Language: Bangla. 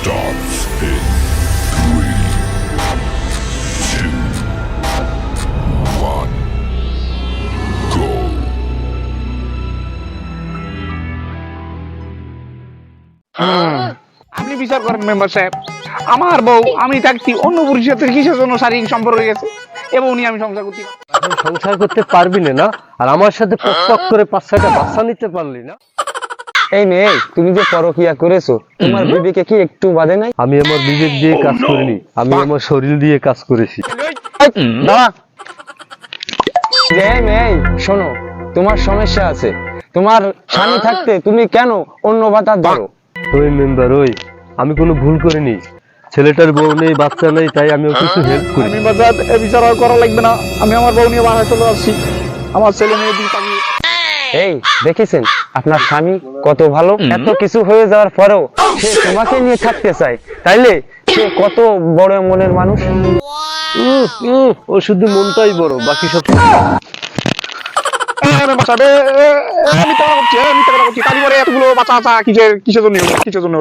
starts in 3, 2, 1, go. আপনি বিচার করেন মেম্বার সাহেব, আমার বউ আমি থাকছি অন্য পুরুষের সাথে কিসের জন্য শারীরিক সম্পর্ক গেছে এবং উনি আমি সংসার করতে এখন সংসার করতে পারবি না, আর আমার সাথে পক পক করে 5-6টা বাচ্চা নিতে পারলি না। এই মেয়ে, তুমি যে পরকিয়া করেছো তোমার বিবেকে কি একটু বাধে নাই? আমি আমার বিবেক দিয়ে কাজ করিনি, আমি আমার শরীর দিয়ে কাজ করেছি। দাঁড়া। যে মেয়ে, শোনো, তোমার সমস্যা আছে। তোমার স্বামী থাকতে তুমি কেন অন্য ভাতা ধরো? ওই মেম্বার, ওই আমি কোনো ভুল করিনি। ছেলেটার বউ নেই, বাচ্চা নেই, তাই আমি ওকে একটু হেল্প করি। মেম্বার সাহেব এ বিচার আর করা লাগবে না, আমি আমার বউ নিয়ে বাসায় চলে আসছি। আমার ছেলে মেয়ে দিকে তাকিয়ে এই দেখেছেন আপনার স্বামী কত ভালো, এত কিছু হয়ে যাওয়ার পরেও সে তোমাকে নিয়ে থাকতে চায়, তাইলে সে কত বড় মনের মানুষ। ও শুধু মনটাই বড়, বাকি সব মেম্বার সাহেব আমি তো করছি, কালী পরে এতগুলো বাচ্চা কিসের জন্য